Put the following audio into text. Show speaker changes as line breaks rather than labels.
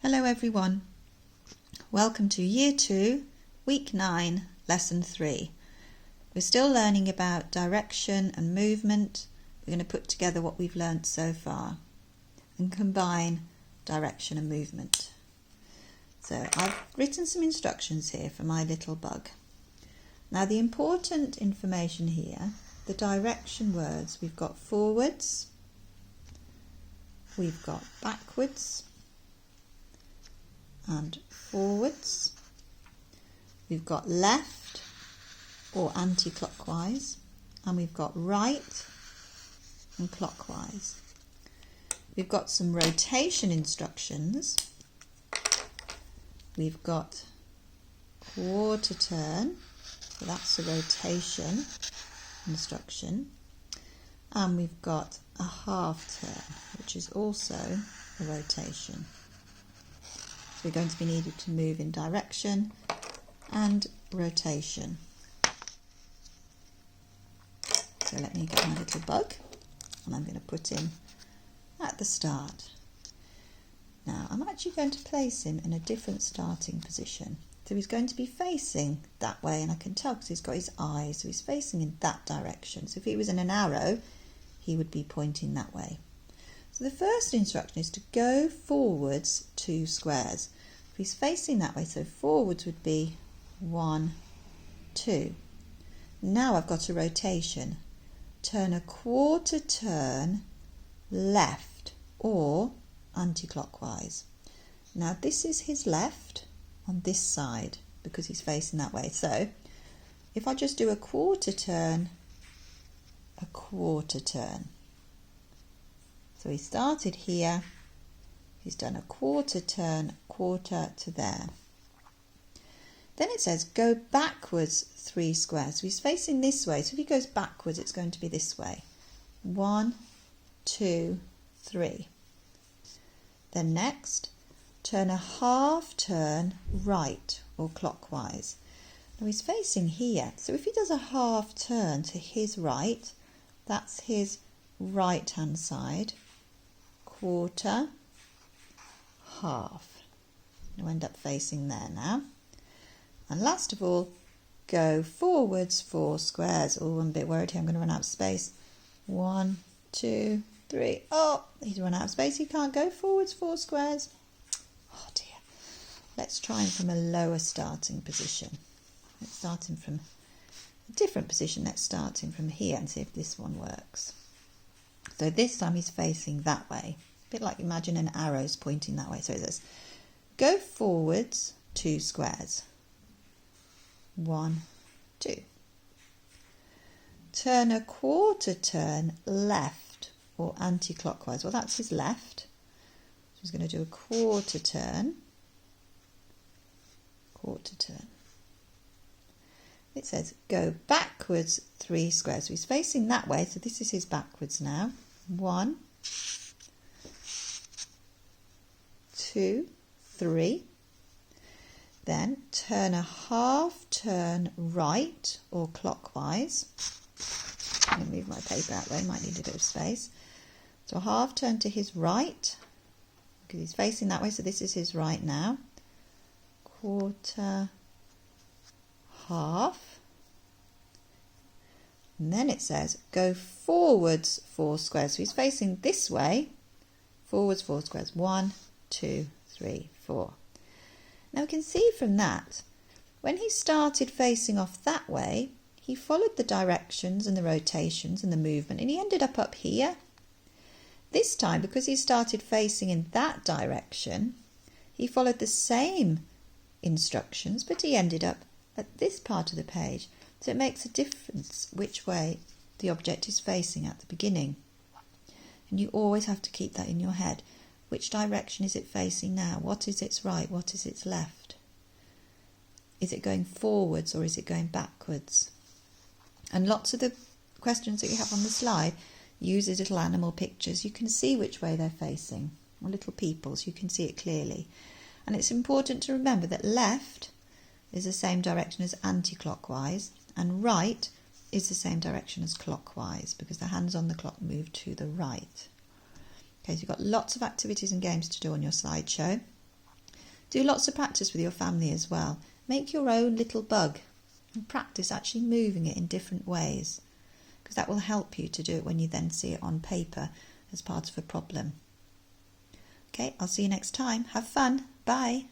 Hello everyone, welcome to Year 2, Week 9, Lesson 3. We're still learning about direction and movement. We're going to put together what we've learnt so far and combine direction and movement. So I've written some instructions here for my little bug. Now the important information here, the direction words, we've got forwards, we've got backwards, and forwards. We've got left or anti-clockwise, and we've got right and clockwise. We've got some rotation instructions. We've got quarter turn, so that's a rotation instruction, and we've got a half turn, which is also a rotation. So we're going to be needed to move in direction and rotation. So let me get my little bug and I'm going to put him at the start. Now I'm actually going to place him in a different starting position. So he's going to be facing that way, and I can tell because he's got his eyes, so he's facing in that direction. So if he was in an arrow, he would be pointing that way. So the first instruction is to go forwards 2 squares. If he's facing that way, so forwards would be 1, 2. Now I've got a rotation. Turn a quarter turn left or anti-clockwise. Now this is his left on this side because he's facing that way. So if I just do a quarter turn, so he started here, he's done a quarter turn, quarter to there. Then it says go backwards 3 squares. So he's facing this way, so if he goes backwards it's going to be this way. 1, 2, 3. Then next, turn a half turn right or clockwise. Now he's facing here, so if he does a half turn to his right, that's his right hand side. Quarter, half. You'll end up facing there now. And last of all, go forwards 4 squares. Oh, I'm a bit worried here, I'm going to run out of space. 1, 2, 3. Oh, he's run out of space, he can't go forwards 4 squares. Oh dear. Let's try him from a lower starting position. Let's start him from a different position. Let's start him from here and see if this one works. So this time he's facing that way. A bit like imagine an arrow's pointing that way. So it says, go forwards 2 squares. 1, 2. Turn a quarter turn left or anti-clockwise. Well, that's his left. So he's going to do a quarter turn. It says go backwards 3 squares. So he's facing that way, so this is his backwards now. 1, 2, 3. Then turn a half turn right or clockwise. I'm going to move my paper that way, might need a bit of space. So a half turn to his right, because he's facing that way, so this is his right now. Quarter, half. And then it says go forwards 4 squares. So he's facing this way, forwards 4 squares. 1, 2, 3, 4. Now we can see from that, when he started facing off that way, he followed the directions and the rotations and the movement, and he ended up here. This time, because he started facing in that direction, he followed the same instructions, but he ended up at this part of the page. So it makes a difference which way the object is facing at the beginning. And you always have to keep that in your head. Which direction is it facing now? What is its right? What is its left? Is it going forwards or is it going backwards? And lots of the questions that you have on the slide use these little animal pictures. You can see which way they're facing, or little people, so you can see it clearly. And it's important to remember that left is the same direction as anti-clockwise, and right is the same direction as clockwise, because the hands on the clock move to the right. Okay, so you've got lots of activities and games to do on your slideshow. Do lots of practice with your family as well. Make your own little bug and practice actually moving it in different ways, because that will help you to do it when you then see it on paper as part of a problem. Okay, I'll see you next time. Have fun. Bye.